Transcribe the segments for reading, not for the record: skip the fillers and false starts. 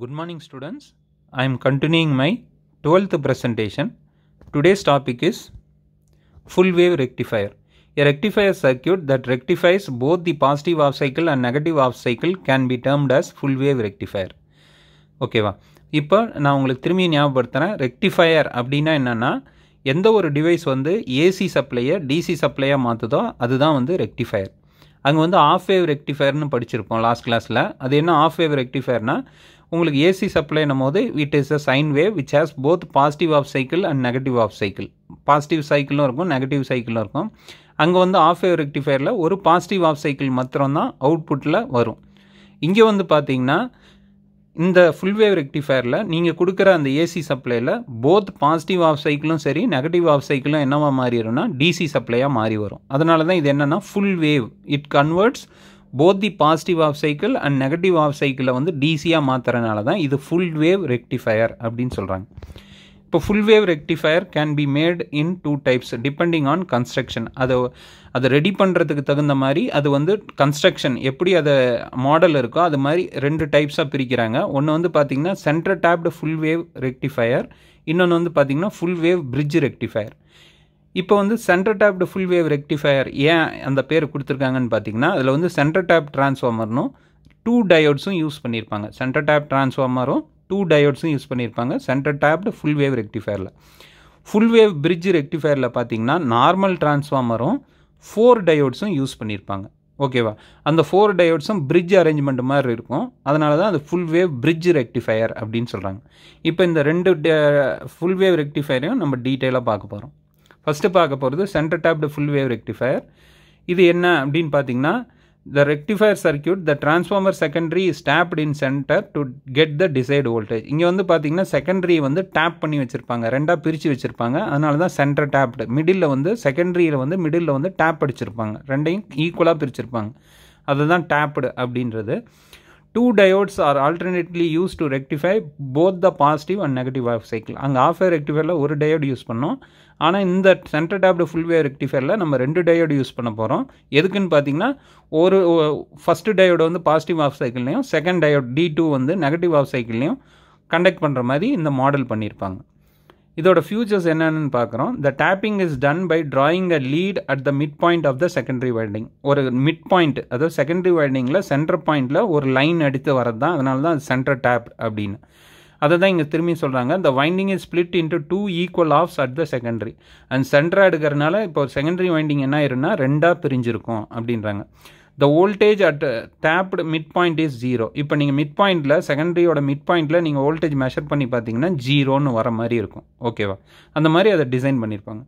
Good morning students. I am continuing my 12th presentation. Today's topic is full wave rectifier. A rectifier circuit that rectifies both the positive half cycle and negative half cycle can be termed as full wave rectifier. ஓகேவா? இப்போ நான் உங்களுக்கு திரும்பி ஞாபகப்படுத்துகிறேன். Rectifier அப்படின்னா என்னென்னா எந்த ஒரு device வந்து ஏசி சப்ளையை டிசி சப்ளையாக மாற்றுதோ அதுதான் வந்து ரெக்டிஃபயர். அங்கே வந்து ஆஃப் வேவ் ரெக்டிஃபயர்னு படிச்சிருப்போம் லாஸ்ட் கிளாஸில். அது என்ன ஆஃப் வேவ் ரெக்டிஃபயர்னா உங்களுக்கு ஏசி சப்ளைனும் போது it is a sine wave which has both positive half cycle and negative half cycle. Positive சைக்கிளும் இருக்கும், நெகட்டிவ் சைக்கிளும் இருக்கும். அங்கே வந்து ஆஃப் வேவ் ரெக்டிஃபயரில் ஒரு பாசிட்டிவ் ஆஃப் சைக்கிள் மாத்திரம்தான் அவுட்புட்டில் வரும். இங்கே வந்து பார்த்தீங்கன்னா இந்த ஃபுல் வேவ் ரெக்டிஃபயரில் நீங்கள் கொடுக்குற அந்த ஏசி சப்ளையில் போத் பாசிட்டிவ் ஆஃப் சைக்கிளும் சரி நெகட்டிவ் ஆஃப் சைக்கிளும் என்னவா மாறிடும்னா டிசி சப்ளையாக மாறி வரும். அதனால தான் இது என்னென்னா full wave. It converts both the positive half cycle and negative half சைக்கிளை வந்து டிசியாக மாற்றுறதுனால தான் இது ஃபுல் வேவ் ரெக்டிஃபயர் அப்படின்னு சொல்கிறாங்க. இப்போ full wave rectifier can be made in 2 types depending on construction. அதை ரெடி பண்ணுறதுக்கு தகுந்த மாதிரி அது வந்து கன்ஸ்ட்ரக்ஷன் எப்படி அதை மாடல் இருக்கோ அது மாதிரி 2 டைப்ஸாக பிரிக்கிறாங்க. ஒன்று வந்து பார்த்திங்கன்னா centre tapped full wave rectifier, இன்னொன்று வந்து பார்த்திங்கன்னா ஃபுல் வேவ் பிரிட்ஜ் ரெக்டிஃபயர். இப்போ வந்து centre tapped full wave rectifier ஏன் அந்த பேர் கொடுத்துருக்காங்கன்னு பார்த்தீங்கன்னா அதில் வந்து சென்டர் டேப் டிரான்ஸ்ஃபார்மர்னும் 2 டயோட்ஸும் யூஸ் பண்ணியிருப்பாங்க. சென்டர் டேப் டிரான்ஸ்ஃபார்மரும் 2 டயோட்ஸும் யூஸ் பண்ணியிருப்பாங்க சென்டர் டேப்டு ஃபுல் வேவ் ரெக்டிஃபயரில். ஃபுல் வேவ் பிரிட்ஜ் ரெக்டிஃபயரில் பார்த்தீங்கன்னா நார்மல் டிரான்ஸ்ஃபார்மரும் 4 டயோட்ஸும் யூஸ் பண்ணியிருப்பாங்க. ஓகேவா? அந்த 4 டயோட்ஸும் பிரிட்ஜ் அரேஞ்ச்மெண்ட் மாதிரி இருக்கும். அதனால தான் அது ஃபுல் வேவ் பிரிட்ஜ் ரெக்டிஃபயர் அப்படின்னு சொல்கிறாங்க. இப்போ இந்த 2 ஃபுல் வேவ் ரெக்டிஃபயரையும் நம்ம டீட்டெயிலாக பார்க்க போகிறோம். ஃபஸ்ட்டு பார்க்க போகிறது centre tapped full wave rectifier. இது என்ன அப்படின்னு பார்த்தீங்கன்னா the rectifier circuit the transformer secondary is tapped in center to get the desired voltage. இங்கே வந்து பார்த்தீங்கன்னா செகண்டரி வந்து டேப் பண்ணி வச்சுருப்பாங்க, ரெண்டாக பிரித்து வச்சுருப்பாங்க. அதனால தான் சென்டர் டேப்டு. மிடில் வந்து செகண்டரியில் வந்து மிடில் வந்து டேப் அடிச்சிருப்பாங்க, ரெண்டையும் ஈக்குவலாக பிரிச்சிருப்பாங்க. அதுதான் டேப்டு அப்படின்றது. 2 diodes are alternately used to rectify both the positive and negative half cycle. அங்கே ஆஃப் வேவ் ரெக்டிஃபயரில் ஒரு டயோடு யூஸ் பண்ணோம். ஆனால் இந்த சென்டர் டேப்டு ஃபுல் வேவ் ரெக்டிஃபயரில் நம்ம 2 டயோடு யூஸ் பண்ண போகிறோம். எதுக்குன்னு பார்த்தீங்கன்னா ஒரு ஃபஸ்ட்டு டயோடு வந்து பாசிட்டிவ் ஆஃப் சைக்கிள்லையும் செகண்ட் டயோட் D2 வந்து நெகட்டிவ் ஆஃப் சைக்கிள்லையும் கண்டக்ட் பண்ணுற மாதிரி இந்த மாடல் பண்ணியிருப்பாங்க. இதோட ஃபியூச்சர்ஸ் என்னென்னு பார்க்குறோம். The tapping is done by drawing a lead at the mid point of the secondary winding. ஒரு மிட் பாயிண்ட், அதாவது செகண்டரி வைண்டிங்கில் சென்டர் பாயிண்டில் ஒரு லைன் எடுத்து வரது தான். அதனால தான் அது சென்டர் டேப் அப்படின்னு. அதை தான் இங்கே திரும்பி சொல்கிறாங்க. The winding is split into 2 equal halves at the secondary. And சென்டராக எடுக்கிறதுனால இப்போ செகண்டரி வைண்டிங் என்ன ஆயிருன்னா 2ஆக பிரிஞ்சிருக்கும் அப்படின்றாங்க. The voltage at taped mid point is 0. இப்போ நீங்கள் மிட் பாயிண்டில் செகண்டரியோட மிட் பாயிண்டில் நீங்கள் வோல்டேஜ் மெஷர் பண்ணி பார்த்தீங்கன்னா 0ன்னு வர மாதிரி இருக்கும். ஓகேவா? அந்த மாதிரி அதை டிசைன் பண்ணியிருப்பாங்க.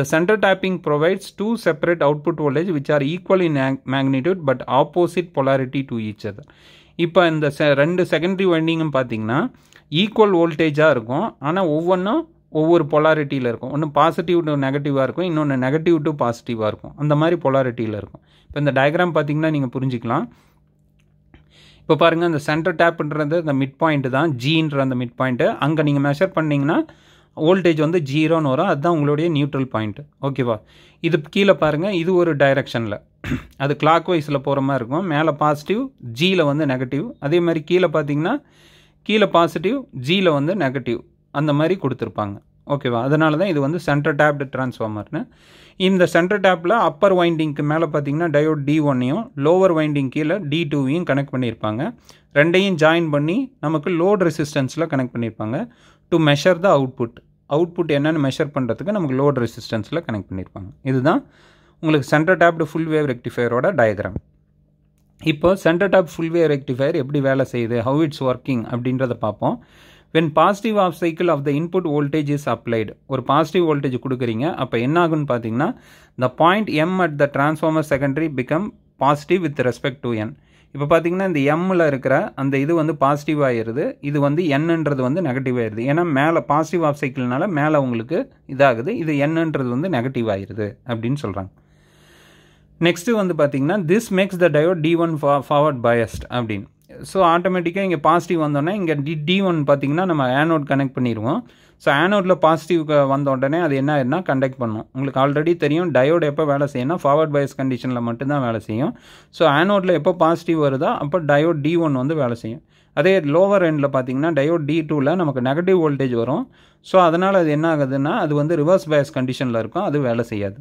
The centre taping provides 2 separate output voltage which are equal in magnitude but opposite polarity to each other. இப்போ இந்த 2 செகண்டரி வைண்டிங்கும் பார்த்தீங்கன்னா ஈக்குவல் வோல்டேஜாக இருக்கும். ஆனால் ஒவ்வொன்றும் ஒவ்வொரு பொலாரிட்டியில் இருக்கும். ஒன்று பாசிட்டிவ் டு நெகட்டிவாக இருக்கும், இன்னொன்று நெகட்டிவ் டு பாசிட்டிவாக இருக்கும். அந்த மாதிரி பொலாரிட்டியில் இருக்கும். இப்போ இந்த டயக்ராம் பார்த்தீங்கன்னா நீங்கள் புரிஞ்சிக்கலாம். இப்போ பாருங்கள், இந்த சென்டர் டேப்ன்றது அந்த மிட் பாயிண்ட்டு தான், ஜின்ற அந்த மிட் பாயிண்ட்டு. அங்கே நீங்கள் மெஷர் பண்ணிங்கன்னா வோல்டேஜ் வந்து 0ன்னு வரும். அதுதான் உங்களுடைய நியூட்ரல் பாயிண்ட்டு. ஓகேவா? இது கீழே பாருங்கள், இது ஒரு டைரெக்ஷனில் அது கிளாக் வைஸில் போகிற மாதிரி இருக்கும். மேலே பாசிட்டிவ், ஜியில் வந்து நெகட்டிவ். அதே மாதிரி கீழே பார்த்தீங்கன்னா கீழே பாசிட்டிவ், ஜியில் வந்து நெகட்டிவ், அந்த மாதிரி கொடுத்துருப்பாங்க. ஓகேவா? அதனால தான் இது வந்து சென்டர் டேப்டு டிரான்ஸ்ஃபார்மர்னு. இந்த சென்டர் டேப்பில் அப்பர் வைண்டிங்க்கு மேலே பார்த்தீங்கன்னா டயோட் D1ஐயும் லோவர் வைண்டிங் கீழே D2ஐயும் கனெக்ட் பண்ணியிருப்பாங்க. ரெண்டையும் ஜாயின் பண்ணி நமக்கு லோட் ரெசிஸ்டன்ஸில் கனெக்ட் பண்ணியிருப்பாங்க. டு மெஷர் த அவுட்புட் என்னென்னு மெஷர் பண்ணுறதுக்கு நமக்கு லோட் ரெசிஸ்டன்ஸில் கனெக்ட் பண்ணியிருப்பாங்க. இதுதான் உங்களுக்கு சென்டர் டேப்டு ஃபுல் வேவ் ரெக்டிஃபயரோட டயக்ராம். இப்போ centre tap full wave rectifier எப்படி வேலை செய்யுது, ஹவு இட்ஸ் ஒர்க்கிங் அப்படின்றத பார்ப்போம். when positive half cycle of the input voltage is applied, ஒரு பாசிட்டிவ் வோல்டேஜ் கொடுக்குறீங்க. அப்போ என்ன ஆகுன்னு பார்த்தீங்கன்னா the point M at the transformer secondary become positive with respect to N. இப்போ பார்த்தீங்கன்னா இந்த எம்மில் இருக்கிற அந்த இது வந்து பாசிட்டிவ் ஆகிடுது, இது வந்து என்னன்றது வந்து நெகட்டிவ் ஆகிடுது. ஏன்னா மேலே பாசிட்டிவ் ஆஃப் சைக்கிள்னால மேலே உங்களுக்கு இதாகுது, இது என்னன்றது வந்து நெகட்டிவ் ஆகிடுது அப்படின்னு சொல்கிறாங்க. நெக்ஸ்ட்டு வந்து பார்த்தீங்கன்னா this makes the diode D1 forward biased அப்படின்னு. ஸோ ஆட்டோமேட்டிக்காக இங்கே பாசிட்டிவ் வந்தோடனே இங்கே D1 பார்த்தீங்கன்னா நம்ம ஆனோட் கனெக்ட் பண்ணிடுவோம். ஸோ ஆனோடில் பாசிட்டிவ் வந்த உடனே அது என்ன ஆயிருன்னா கண்டக்ட் பண்ணும். உங்களுக்கு ஆல்ரெடி தெரியும் டயோடு எப்போ வேலை செய்யணும்னா ஃபார்வர்ட் பயஸ் கண்டிஷனில் மட்டும்தான் வேலை செய்யும். ஸோ ஆனோடில் எப்போ பாசிட்டிவ் வருதோ அப்போ டயோட் D1 வந்து வேலை செய்யும். அதே லோவர் எண்டில் பார்த்தீங்கன்னா டயோட் D2ல நமக்கு நெகட்டிவ் வோல்டேஜ் வரும். ஸோ அதனால் அது என்ன ஆகுதுன்னா அது வந்து ரிவர்ஸ் பயஸ் கண்டிஷனில் இருக்கும், அது வேலை செய்யாது.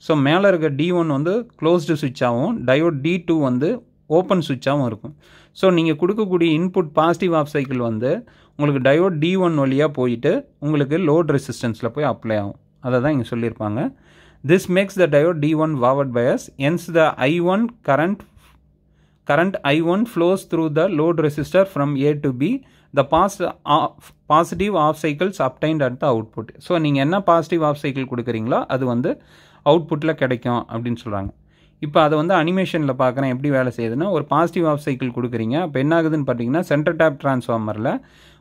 ஸோ மேலே இருக்க D1 வந்து க்ளோஸ்டு சுவிட்சாகவும் டயோட் D2 வந்து ஓப்பன் சுவிட்சாகவும் இருக்கும். ஸோ நீங்கள் கொடுக்கக்கூடிய இன்புட் பாசிட்டிவ் ஆஃப் சைக்கிள் வந்து உங்களுக்கு டயோட் D1 வழியாக போயிட்டு உங்களுக்கு லோட் ரெசிஸ்டன்ஸில் போய் அப்ளை ஆகும். அதை தான் இங்கே சொல்லியிருப்பாங்க. This makes the diode D1 forward Paes, hence the I1 current I1 flows through the load resistor from A to B. The positive off cycles obtained at the output. So நீங்கள் என்ன positive half cycle கொடுக்குறீங்களோ அது வந்து அவுட்புட்டில் கிடைக்கும் அப்படின்னு சொல்கிறாங்க. இப்போ அதை வந்து அனிமேஷனில் பார்க்குறேன் எப்படி வேலை செய்யுதுன்னா, ஒரு பாசிட்டிவ் ஆஃப் சைக்கிள் கொடுக்குறீங்க. அப்போ என்ன ஆகுதுன்னு பார்த்தீங்கன்னா சென்டர் டேப் டிரான்ஸ்ஃபார்மரில்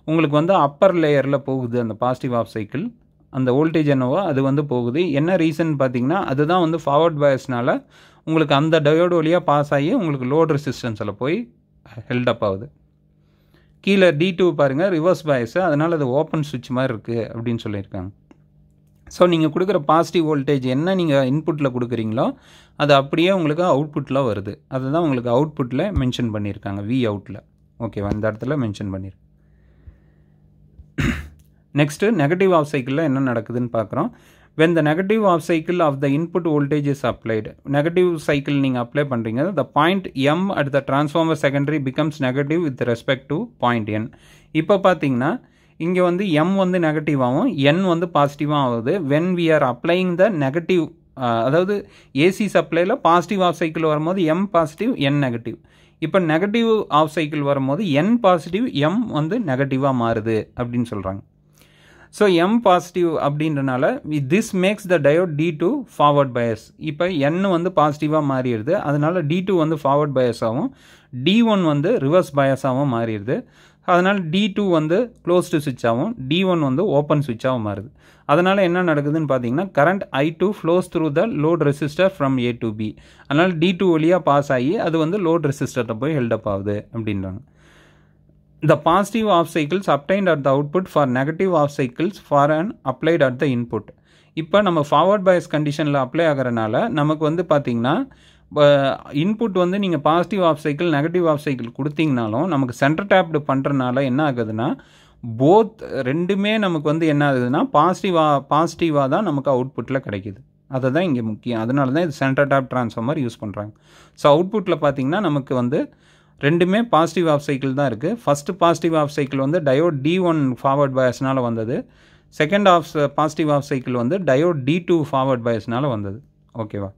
உங்களுக்கு வந்து அப்பர் லேயரில் போகுது அந்த பாசிட்டிவ் ஆஃப் சைக்கிள், அந்த வோல்டேஜ் என்னவோ அது வந்து போகுது. என்ன ரீசன் பார்த்தீங்கன்னா அதுதான் வந்து ஃபார்வர்ட் பயஸ்னால உங்களுக்கு அந்த டயோடு வழியாக பாஸ் ஆகி உங்களுக்கு லோட் ரெசிஸ்டன்ஸில் போய் ஹெல்டப் ஆகுது. கீழே D2 பாருங்கள் ரிவர்ஸ் பயஸு, அதனால் அது ஓப்பன் சுவிட்ச் மாதிரி இருக்குது அப்படின்னு சொல்லியிருக்காங்க. ஸோ நீங்கள் கொடுக்குற பாசிட்டிவ் வோல்டேஜ் என்ன நீங்கள் இன்புட்டில் கொடுக்குறீங்களோ அது அப்படியே உங்களுக்கு அவுட்புட்டில் வருது. அதுதான் உங்களுக்கு அவுட்புட்டில் மென்ஷன் பண்ணியிருக்காங்க, வி அவுட்டில். ஓகேவா, இந்த இடத்துல மென்ஷன் பண்ணியிருக்கேன். நெக்ஸ்ட்டு நெகட்டிவ் ஆஃப் சைக்கிளில் என்ன நடக்குதுன்னு பார்க்குறோம். when the negative off cycle of the input voltage is applied, negative cycle நீங்கள் அப்ளை பண்ணுறீங்க, the point M at the transformer secondary becomes negative with respect to point N. இப்போ பார்த்தீங்கன்னா இங்கே வந்து M வந்து நெகட்டிவாகவும் N வந்து பாசிட்டிவாக ஆகுது when we are applying the negative, அதாவது ஏசி சப்ளையில் பாசிட்டிவ் ஆஃப் சைக்கிள் வரும்போது M பாசிட்டிவ் N நெகட்டிவ். இப்போ நெகட்டிவ் ஆஃப் சைக்கிள் வரும்போது N பாசிட்டிவ் M வந்து நெகட்டிவாக மாறுது அப்படின்னு சொல்கிறாங்க. ஸோ M பாசிட்டிவ் அப்படின்றனால this makes the diode D2 forward Paes. இப்போ N வந்து பாசிட்டிவாக மாறிடுது, அதனால் D2 வந்து ஃபார்வர்ட் பயஸாகவும் D1 வந்து ரிவர்ஸ் பயஸாகவும் மாறிடுது. அதனால் D2 வந்து க்ளோஸ்டு சுவிட்சாகவும் D1 வந்து ஓப்பன் சுவிட்சாகவும் மாறுது. அதனால் என்ன நடக்குதுன்னு பார்த்தீங்கன்னா current I2 flows through the load resistor from A to B. அதனால் D2 வழியாக பாஸ் ஆகி அது வந்து லோட் ரெசிஸ்டர்கிட்ட போய் ஹெல்டப் ஆகுது அப்படின்றாங்க. The positive off cycles obtained at the output for negative off cycles for an applied at the input. இப்போ நம்ம ஃபார்வர்ட் பயஸ் கண்டிஷனில் அப்ளை ஆகிறனால நமக்கு வந்து பார்த்தீங்கன்னா இன்புட் வந்து நீங்கள் positive half cycle negative half cycle கொடுத்தீங்கனாலும் நமக்கு சென்டர் டேப்டு பண்ணுறதுனால என்ன ஆகுதுன்னா போத் ரெண்டுமே நமக்கு வந்து என்ன ஆகுதுன்னா பாசிட்டிவாக தான் நமக்கு அவுட்புட்டில் கிடைக்கிது. அதை தான் இங்கே முக்கியம். அதனால தான் இது சென்டர் டேப் ட்ரான்ஸ்ஃபார்மர் யூஸ் பண்ணுறாங்க. ஸோ அவுட்புட்டில் பார்த்தீங்கன்னா நமக்கு வந்து ரெண்டுமே பாசிட்டிவ் ஆஃப் சைக்கிள் தான் இருக்குது. ஃபஸ்ட்டு பாசிட்டிவ் ஆஃப் சைக்கிள் வந்து டயோட் D1 ஃபார்வர்ட் பயஸ்னால் வந்தது. செகண்ட் பாசிட்டிவ் ஆஃப் சைக்கிள் வந்து டயோட் D2 ஃபார்வர்ட் பயஸ்னால் வந்தது. ஓகேவா.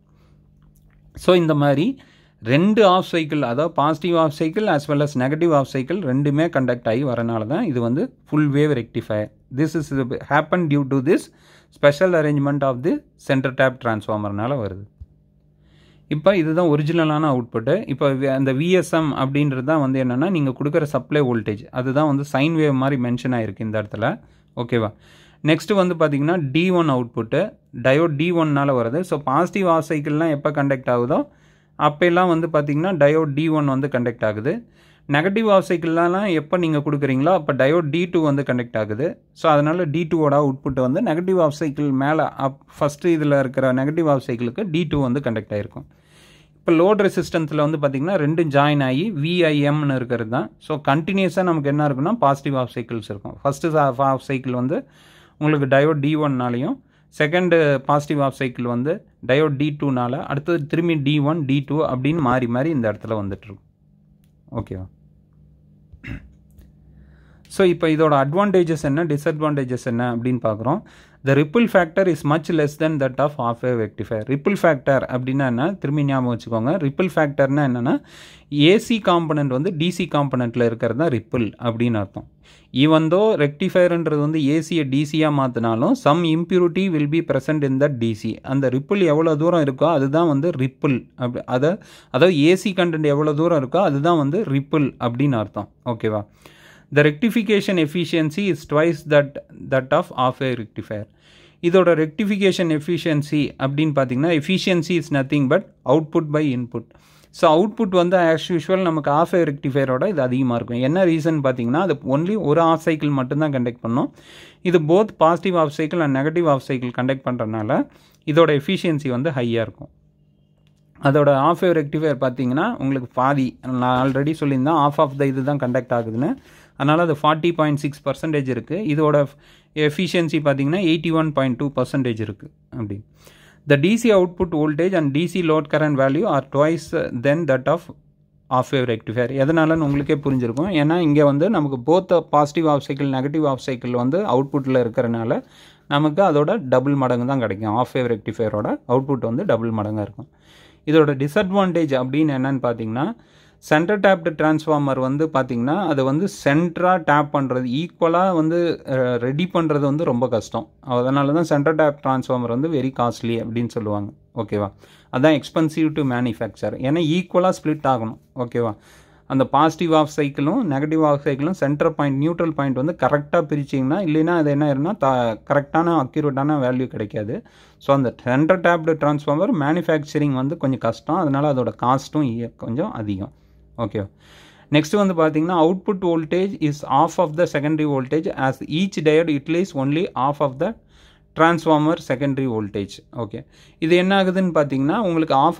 ஸோ இந்த மாதிரி ரெண்டு ஆஃப் சைக்கிள், அதாவது positive half cycle as well as negative half cycle ரெண்டுமே கண்டக்ட் ஆகி வரனால தான் இது வந்து full wave rectifier. This is happen due to this special arrangement of the centre tap டிரான்ஸ்ஃபார்மர்னால வருது. இப்போ இதுதான் ஒரிஜினலான அவுட்புட்டு. இப்போ அந்த VSM அப்படின்றது தான் வந்து என்னென்னா நீங்கள் கொடுக்குற சப்ளை வோல்டேஜ், அதுதான் வந்து சைன் வேவ் மாதிரி மென்ஷன் ஆகிருக்கு இந்த இடத்துல. ஓகேவா. நெக்ஸ்ட்டு வந்து பார்த்திங்கன்னா D1 அவுட்புட்டு டயோட் D1னால் வருது. ஸோ பாசிட்டிவ் ஆஃப் சைக்கிள்லாம் எப்போ கண்டக்ட் ஆகுதோ அப்போல்லாம் வந்து பார்த்திங்கன்னா டயோட் D1 வந்து கண்டக்ட் ஆகுது. நெகட்டிவ் ஆஃப் சைக்கிள்லாம் எப்போ நீங்கள் கொடுக்குறீங்களோ அப்போ டயோட் D2 வந்து கண்டக்ட் ஆகுது. ஸோ அதனால் D2ஓட அவுட்புட் வந்து நெகட்டிவ் ஆஃப் சைக்கிள் மேலே ஃபஸ்ட்டு இதில் இருக்கிற நெகட்டிவ் ஆஃப் சைக்கிளுக்கு D2 வந்து கண்டக்ட் ஆகிருக்கும். இப்போ லோட் ரெசிஸ்டன்ஸில் வந்து பார்த்திங்கன்னா ரெண்டும் ஜாயின் ஆகி VIMனு இருக்கிறது தான். ஸோ கண்டினியூஸாக நமக்கு என்ன இருக்குன்னா பாசிட்டிவ் ஆஃப் சைக்கிள்ஸ் இருக்கும். ஃபஸ்ட்டு ஆஃப் சைக்கிள் வந்து உங்களுக்கு டயோட் D1நாலையும், செகண்டு பாசிட்டிவ் ஆஃப் சைக்கிள் வந்து டயோட் D2னால, அடுத்தது திரும்பி D1 D2 அப்படின்னு மாறி மாறி இந்த இடத்துல வந்துட்டுருக்கும். ஓகேவா. ஸோ இப்போ இதோட அட்வான்டேஜஸ் என்ன, டிஸ்அட்வான்டேஜஸ் என்ன அப்படின்னு பார்க்குறோம். The ripple factor is much less then that of half wave rectifier. Ripple factor அப்படின்னா என்ன, திரும்பி ஞாபகம் வச்சுக்கோங்க. ரிப்பிள் ஃபேக்டர்னா என்னென்னா ஏசி காம்பனண்ட் வந்து டிசி காம்பனண்ட்டில் இருக்கிறது தான் ரிப்பிள் அப்படின்னு அர்த்தம். ஈவன் தோ ரெக்டிஃபயர்ன்றது வந்து ஏசியை டிசியாக மாற்றினாலும் some impurity will be present in the DC. அந்த ரிப்பிள் எவ்வளோ தூரம் இருக்கோ அதுதான் வந்து ரிப்பிள். அதாவது ஏசி கண்டென்ட் எவ்வளோ தூரம் இருக்கோ அதுதான் வந்து ரிப்பிள் அப்படின்னு அர்த்தம். ஓகேவா. The rectification efficiency is twice that of off-wave rectifier. இதோட rectification efficiency அப்படின்னு பார்த்தீங்கன்னா efficiency is nothing but output by input. So output வந்து ஆஸ் யூஷுவல் நமக்கு ஆஃப்-வேவ் ரெக்டிஃபயரோட இது அதிகமாக இருக்கும். என்ன ரீசன் பார்த்தீங்கன்னா அது ஒன்லி ஒரு ஆஃப் சைக்கிள் மட்டும்தான் கண்டக்ட் பண்ணும். இது both positive half cycle and negative half cycle conduct பண்ணுறதுனால இதோட எஃபிஷியன்சி வந்து ஹையாக இருக்கும். அதோட ஆஃப் வேவ் ரெக்டிஃபையர் பார்த்தீங்கன்னா உங்களுக்கு பாதி, நான் ஆல்ரெடி சொல்லியிருந்தேன் ஆஃப் ஆஃப் த இது தான் கண்டக்ட் ஆகுதுன்னு, அதனால் அது 40.6% இருக்குது. இதோட எஃபிஷியன்சி பார்த்தீங்கன்னா 81.2% இருக்குது. அப்படி the DC output voltage and DC load current value are twice than that of half wave rectifier. எதனாலன்னு உங்களுக்கே புரிஞ்சிருக்கும். ஏன்னா இங்கே வந்து நமக்கு both positive half cycle negative half cycle வந்து அவுட்புட்டில் இருக்கிறனால நமக்கு அதோட டபுள் மடங்கு தான் கிடைக்கும். ஆஃப் வேவ் ரெக்டிஃபையரோட அவுட்புட் வந்து டபுள் மடங்காக இருக்கும். இதோட டிஸ்அட்வான்டேஜ் அப்படின்னு என்னன்னு பார்த்தீங்கன்னா, சென்டர் டேப்டு டிரான்ஸ்ஃபார்மர் வந்து பார்த்திங்கன்னா அது வந்து சென்டராக டேப் பண்ணுறது ஈக்குவலாக வந்து ரெடி பண்ணுறது வந்து ரொம்ப கஷ்டம். அதனால தான் சென்டர் டேப் டிரான்ஸ்ஃபார்மர் வந்து வெரி காஸ்ட்லி அப்படின்னு சொல்லுவாங்க. ஓகேவா, அதான் எக்ஸ்பென்சிவ் டு மேனுஃபேக்சர். ஏன்னா ஈக்குவலாக ஸ்ப்ளிட் ஆகணும். ஓகேவா, அந்த பாசிட்டிவ் ஆஃப் சைக்கிளும் நெகட்டிவ் ஆஃப் சைக்கிளும் சென்டர் பாயிண்ட் நியூட்ரல் பாயிண்ட் வந்து கரெக்டாக பிரிச்சிங்கன்னா, இல்லைன்னா அது என்ன ஆயிருன்னா கரெக்டான அக்யூரேட்டான வேல்யூ கிடைக்காது. ஸோ அந்த சென்டர் டேப்டு டிரான்ஸ்ஃபார்மர் மேனுஃபேக்சரிங் வந்து கொஞ்சம் கஷ்டம், அதனால் அதோட காஸ்ட்டும் கொஞ்சம் அதிகம். ஓகேவா, நெக்ஸ்ட் வந்து பார்த்தீங்கன்னா output voltage is half of the secondary voltage as each diode utilise only half of the transformer secondary voltage. Okay, இது என்ன ஆகுதுன்னு பார்த்தீங்கன்னா உங்களுக்கு ஆஃப்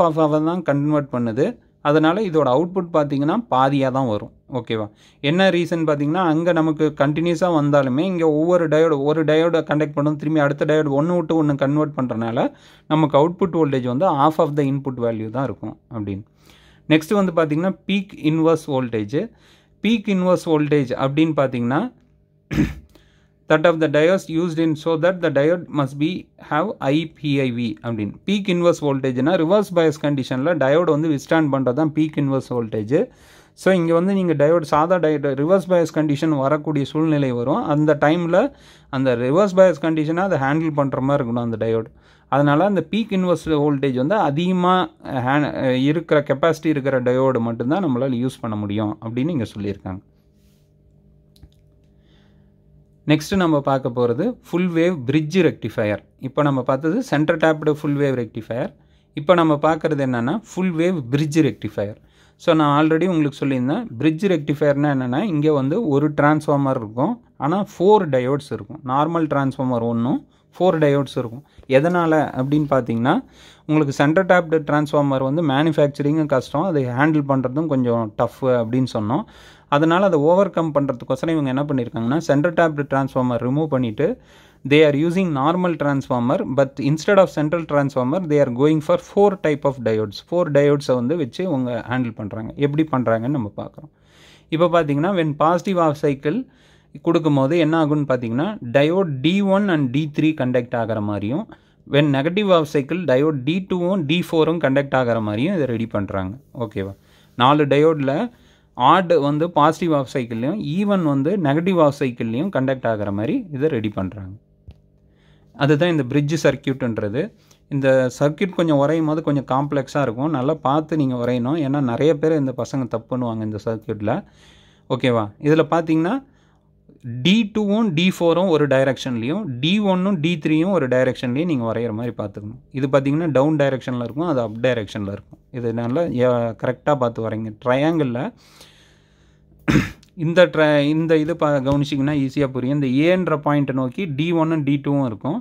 தான் கன்வெர்ட் பண்ணுது. அதனால் இதோட அவுட்புட் பார்த்தீங்கன்னா பாதியாக தான் வரும். ஓகேவா, என்ன ரீசன் பார்த்தீங்கன்னா அங்கே நமக்கு கண்டினியூஸாக வந்தாலுமே இங்கே ஒரு டயோட கண்டக்ட் பண்ணும், திரும்பி அடுத்த டயோடு ஒன்று விட்டு ஒன்று கன்வெர்ட் பண்ணுறனால நமக்கு அவுட்புட் வோல்டேஜ் வந்து half of the input value தான் இருக்கும் அப்படின்னு. நெக்ஸ்ட் வந்து பார்த்தீங்கன்னா peak inverse voltage. Peak inverse voltage அப்படின்னு பார்த்தீங்கன்னா that of the diodes used in so that the diode must be have IPIV அப்படின்னு. பீக் இன்வர்ஸ் வோல்டேஜ்னா ரிவர்ஸ் பயஸ் கண்டிஷனில் டயோடு வந்து விஸ்டாண்ட் பண்ணுறது தான் பீக் இன்வர்ஸ் வோல்டேஜ். ஸோ இங்கே வந்து நீங்கள் டயோடு சாதா டயோடு ரிவர்ஸ் பயஸ் கண்டிஷன் வரக்கூடிய சூழ்நிலை வரும். அந்த டைமில் அந்த ரிவர்ஸ் பயஸ் கண்டிஷனை அதை ஹேண்டில் பண்ணுற மாதிரி இருக்கணும் அந்த டயோடு. அதனால் அந்த பீக் இன்வர்ஸ் வோல்டேஜ் வந்து அதிகமாக இருக்கிற கெப்பாசிட்டி இருக்கிற டயோடு மட்டும்தான் நம்மளால் யூஸ் பண்ண முடியும் அப்படின்னு இங்கே சொல்லியிருக்காங்க. நெக்ஸ்ட்டு நம்ம பார்க்க போகிறது ஃபுல் வேவ் பிரிட்ஜ் ரெக்டிஃபையர். இப்போ நம்ம பார்த்தது centre tapped full wave rectifier. இப்போ நம்ம பார்க்குறது என்னென்னா full wave bridge rectifier. So நான் ஆல்ரெடி உங்களுக்கு சொல்லியிருந்தேன் பிரிட்ஜ் ரெக்டிஃபையர்னால் என்னென்னா இங்கே வந்து ஒரு டிரான்ஸ்ஃபார்மர் இருக்கும், ஆனால் 4 டயோட்ஸ் இருக்கும். நார்மல் டிரான்ஸ்ஃபார்மர் ஒன்றும் 4 டயோட்ஸ் இருக்கும். எதனால் அப்படின்னு பார்த்தீங்கன்னா உங்களுக்கு சென்டர் டேப்டு டிரான்ஸ்ஃபார்மர் வந்து மேனுஃபேக்சரிங்கும் கஷ்டம், அதை ஹேண்டில் பண்ணுறதும் கொஞ்சம் டஃப் அப்படின்னு சொன்னோம். அதனால் அதை ஓவர் கம் பண்ணுறதுக்கோசரம் இவங்க என்ன பண்ணியிருக்காங்கன்னா சென்டர் டேப்டு டிரான்ஸ்ஃபார்மர் ரிமூவ் பண்ணிவிட்டு they are using normal transformer, but instead of central transformer they are going for 4 type of diodes. 4 diodes வந்து வச்சு அவங்க ஹேண்டில் பண்ணுறாங்க. எப்படி பண்ணுறாங்கன்னு நம்ம பார்க்குறோம். இப்போ பார்த்தீங்கன்னா when positive half cycle கொடுக்கும்போது என்ன ஆகுன்னு பார்த்தீங்கன்னா diode D1 and D3 conduct ஆகிற மாதிரியும், when negative half cycle diode D2ம் D4ம் கண்டக்ட் ஆகிற மாதிரியும் இதை ரெடி பண்ணுறாங்க. ஓகேவா, 4 டயோடில் ஆட் வந்து பாசிட்டிவ் ஆஃப் சைக்கிள்லையும் ஈவன் வந்து நெகட்டிவ் ஆஃப் சைக்கிள்லையும் கண்டக்ட் ஆகிற மாதிரி இதை ரெடி பண்ணுறாங்க. அதுதான் இந்த பிரிட்ஜ் சர்க்கியூட்ன்றது. இந்த சர்க்கியூட் கொஞ்சம் வரையும் போது கொஞ்சம் காம்ப்ளெக்ஸாக இருக்கும், நல்லா பார்த்து நீங்கள் வரையணும். ஏன்னா நிறைய பேர் இந்த பசங்க தப்பு பண்ணுவாங்க இந்த சர்க்கியூட்டில். ஓகேவா, இதில் பார்த்தீங்கன்னா D2ம் D4ம் ஒரு டைரெக்ஷன்லேயும் D1ம் D3யும் ஒரு டைரெக்ஷன்லேயும் நீங்கள் வரைகிற மாதிரி பார்த்துக்கணும். இது பார்த்தீங்கன்னா டவுன் டைரெக்ஷனில் இருக்கும், அது அப் டைரெக்ஷனில் இருக்கும். இது நல்லா கரெக்டாக பார்த்து வரைங்க. ட்ரையாங்கிளில் இந்த இது கவனிச்சிங்கன்னா ஈஸியாக புரியும். இந்த ஏன்ற பாயிண்ட்டை நோக்கி D1ம் D2ம் இருக்கும்,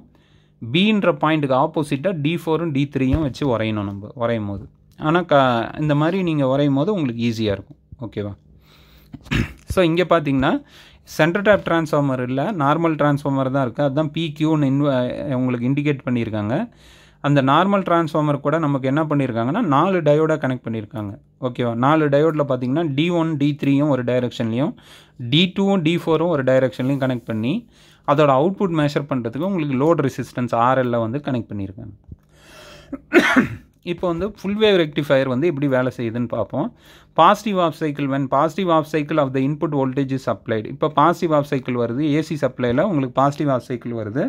பின்ற பாயிண்ட்டுக்கு ஆப்போசிட்டாக D4ம் D3யும் வச்சு வரையணும் நம்ம வரையும் போது. ஆனால் இந்த மாதிரி நீங்கள் வரையும் போது உங்களுக்கு ஈஸியாக இருக்கும். ஓகேவா, ஸோ இங்கே பார்த்தீங்கன்னா சென்டர் டேப் டிரான்ஸ்ஃபார்மர் இல்லை, நார்மல் டிரான்ஸ்ஃபார்மர் தான் இருக்குது. அதுதான் PQன்னு உங்களுக்கு இண்டிகேட் பண்ணியிருக்காங்க. அந்த நார்மல் டிரான்ஸ்ஃபார்மர் கூட நமக்கு என்ன பண்ணியிருக்காங்கன்னா 4 டயோடாக கனெக்ட் பண்ணியிருக்காங்க. ஓகேவா, 4 டயோடில் பார்த்தீங்கன்னா D1 D3யும் ஒரு டைரெக்ஷன்லையும் D2ம் D4ம் ஒரு டைரெக்ஷன்லையும் கனெக்ட் பண்ணி அதோட அவுட்புட் மெஷர் பண்ணுறதுக்கு உங்களுக்கு லோட் ரெசிஸ்டன்ஸ் RLல வந்து கனெக்ட் பண்ணியிருக்காங்க. இப்போ வந்து ஃபுல் வேவ் ரெக்டிஃபையர் வந்து எப்படி வேலை செய்யுதுன்னு பார்ப்போம். Positive half cycle when positive half cycle of the input voltage is applied. இப்போ பாசிட்டிவ் ஆஃப் சைக்கிள் வருது, ஏசி சப்ளையில் உங்களுக்கு பாசிட்டிவ் ஆஃப் சைக்கிள் வருது.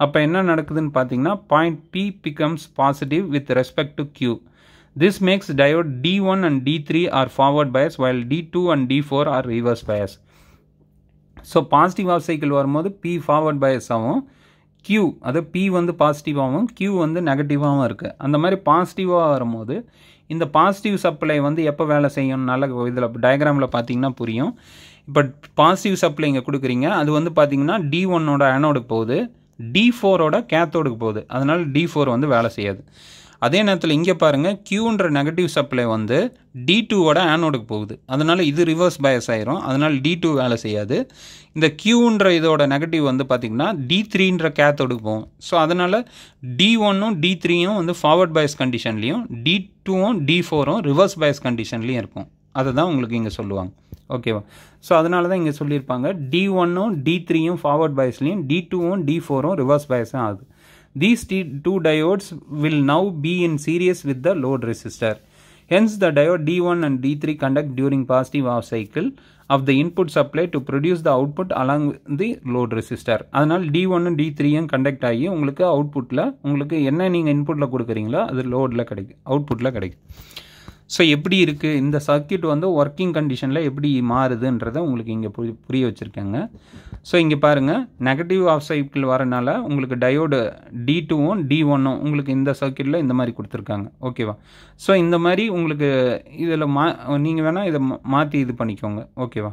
அப்போ என்ன நடக்குதுன்னு பார்த்தீங்கன்னா point P becomes positive with respect to Q. This makes diode D1 and D3 are forward bias while D2 and D4 are reverse bias. So positive half cycle வரும்போது P forward bias ஆகும், Q அது P வந்து பாசிட்டிவாகவும் Q வந்து நெகட்டிவாகவும் இருக்குது. அந்த மாதிரி பாசிட்டிவாக வரும்போது இந்த பாசிட்டிவ் சப்ளை வந்து எப்போ வேலை செய்யும், நல்ல இதில் டயக்ராமில் பார்த்தீங்கன்னா புரியும். இப்போ பாசிட்டிவ் சப்ளை இங்கே கொடுக்குறீங்க, அது வந்து பார்த்தீங்கன்னா D1ஓட ஆனோடுக்கு போகுது, D4ஓட கேத்தோடுக்கு போகுது. அதனால் D4 வந்து வேலை செய்யாது. அதே நேரத்தில் இங்கே பாருங்கள் Qன்ற நெகட்டிவ் சப்ளை வந்து D2வோட ஆனோடுக்கு போகுது, அதனால் இது ரிவர்ஸ் பயஸ் ஆயிரும், அதனால் D2 வேலை செய்யாது. இந்த Qன்ற இதோட நெகட்டிவ் வந்து பார்த்திங்கன்னா D3ன்ற கேத்தோடுக்கு போகும். ஸோ அதனால் D1ம் D3யும் வந்து ஃபார்வர்ட் பயஸ் கண்டிஷன்லேயும் D2ம் D4ம் ரிவர்ஸ் பயஸ் கண்டிஷன்லேயும் இருக்கும். அதை தான் உங்களுக்கு இங்கே சொல்லுவாங்க. ஓகேவா? ஸோ அதனால தான் இங்கே சொல்லியிருப்பாங்க D1ம் D3யும் ஃபார்வர்ட் பயஸ்லேயும் D2ம் D4ம் ரிவர்ஸ் பயஸும் ஆகுது. These two diodes will now be in series with the load resistor. Hence, the diode D1 and D3 conduct during positive half cycle of the input supply to produce the output along the load resistor. அதனால் D1 and D3 conduct ஆகி உங்களுக்கு அவுட்புட்டில் உங்களுக்கு என்ன நீங்கள் இன்புட்டில் கொடுக்குறீங்களோ அது லோடில் கிடைக்கும், அவுட்புட்டில் கிடைக்கும். ஸோ எப்படி இருக்குது இந்த சர்க்கியூட் வந்து ஒர்க்கிங் கண்டிஷனில் எப்படி மாறுதுன்றதை உங்களுக்கு இங்கே புரிய வச்சுருக்காங்க. ஸோ இங்கே பாருங்கள், நெகட்டிவ் ஆஃப் சைக்கிள் வரனால உங்களுக்கு டயோடு D2ம் D1ம் உங்களுக்கு இந்த சர்க்கியூட்டில் இந்த மாதிரி கொடுத்துருக்காங்க. ஓகேவா? ஸோ இந்த மாதிரி உங்களுக்கு இதில் நீங்கள் வேணால் இதை மாற்றி இது பண்ணிக்கோங்க. ஓகேவா?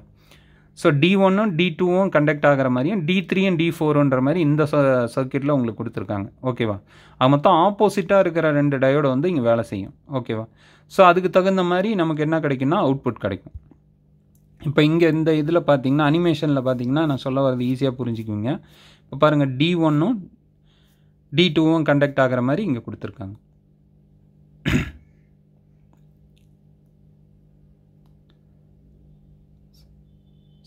ஸோ D1ம் D2ம் கண்டக்ட் ஆகிற மாதிரியும் D3ம் D4ன்ற மாதிரி இந்த சர்க்கியூட்டில் உங்களுக்கு கொடுத்துருக்காங்க. ஓகேவா? அது மொத்தம் ஆப்போசிட்டாக இருக்கிற 2 டயோடு வந்து இங்கே வேலை செய்யும். ஓகேவா? ஸோ அதுக்கு தகுந்த மாதிரி நமக்கு என்ன கிடைக்குன்னா அவுட்புட் கிடைக்கும். இப்போ இங்கே இந்த இதில் பார்த்தீங்கன்னா அனிமேஷனில் பார்த்தீங்கன்னா நான் சொல்ல வரது ஈஸியாக புரிஞ்சுக்குவீங்க. இப்போ பாருங்கள் D1ம் D2ம் கண்டக்ட் ஆகிற மாதிரி இங்கே கொடுத்துருக்காங்க.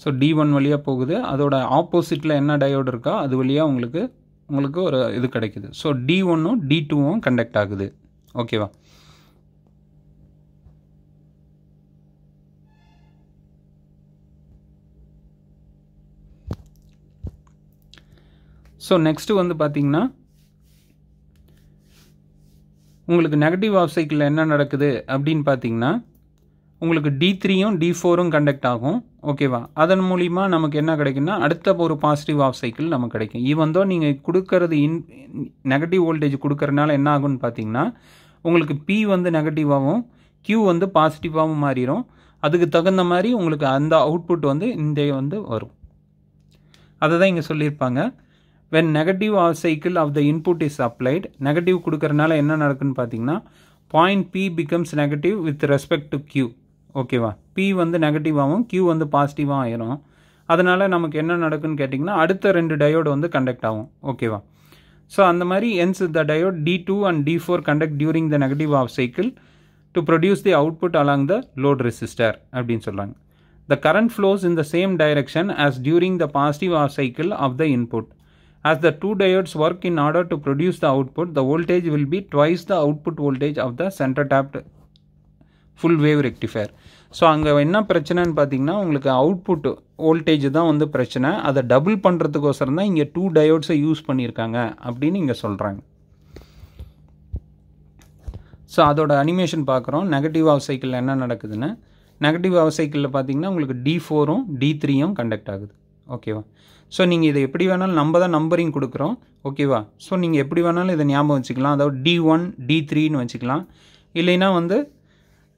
ஸோ D1 வழியாக போகுது, அதோட ஆப்போசிட்டில் என்ன டயோடு இருக்கோ அது வழியாக உங்களுக்கு ஒரு இது கிடைக்குது. ஸோ D1ம் D2ம் கண்டக்ட் ஆகுது. ஓகேவா? ஸோ நெக்ஸ்ட்டு வந்து பார்த்திங்கன்னா உங்களுக்கு நெகட்டிவ் ஆஃப் சைக்கிளில் என்ன நடக்குது அப்படின்னு பார்த்தீங்கன்னா உங்களுக்கு D3யும் D4ம் கண்டக்ட் ஆகும். ஓகேவா? அதன் மூலிமா நமக்கு என்ன கிடைக்குன்னா அடுத்த ஒரு பாசிட்டிவ் ஆஃப் சைக்கிள் நமக்கு கிடைக்கும். ஈவந்தோ நீங்கள் கொடுக்கறது நெகட்டிவ் வோல்டேஜ் கொடுக்கறதுனால என்ன ஆகும்னு பார்த்தீங்கன்னா உங்களுக்கு P வந்து நெகட்டிவாகவும் Q வந்து பாசிட்டிவாகவும் மாறிடும். அதுக்கு தகுந்த மாதிரி உங்களுக்கு அந்த அவுட்புட் வந்து இந்த வந்து வரும். அதை தான் இங்கே சொல்லியிருப்பாங்க. when negative half cycle of the input is applied, negative கொடுக்கறனால என்ன நடக்குன்னு பார்த்தீங்கன்னா point P becomes negative with respect to Q. ஓகேவா? P வந்து நெகட்டிவாகவும் Q வந்து பாசிட்டிவாக ஆயிரும். அதனால் நமக்கு என்ன நடக்குன்னு கேட்டிங்கன்னா அடுத்த 2 டயோடு வந்து கண்டக்ட் ஆகும். ஓகேவா? ஸோ அந்த மாதிரி hence the diode D2 and D4 conduct during the negative half cycle to produce the output along the load resistor அப்படின்னு சொல்கிறாங்க. The current flows in the same direction as during the positive half cycle of the input. As the two diodes work in order to produce the output, the voltage will be twice the output voltage of the center tapped full wave rectifier. So அங்கே என்ன பிரச்சனைன்னு பார்த்தீங்கன்னா உங்களுக்கு output voltage தான் வந்து பிரச்சனை. அதை double பண்ணுறதுக்கோசரம் தான் இங்கே 2 டயோட்ஸை யூஸ் பண்ணியிருக்காங்க அப்படின்னு இங்கே சொல்கிறாங்க. ஸோ அதோட அனிமேஷன் பார்க்குறோம். நெகட்டிவ் ஆஃப் சைக்கிளில் என்ன நடக்குதுன்னு, நெகட்டிவ் ஆஃப் சைக்கிளில் பார்த்தீங்கன்னா உங்களுக்கு D4ம் D3யும் கண்டக்ட் ஆகுது. ஓகேவா? ஸோ நீங்கள் இதை எப்படி வேணாலும் நம்ம தான் நம்பரிங் கொடுக்குறோம். ஓகேவா? ஸோ நீங்கள் எப்படி வேணாலும் இதை ஞாபகம் வச்சுக்கலாம். அதாவது D1 D3ன்னு வச்சுக்கலாம், இல்லைன்னா வந்து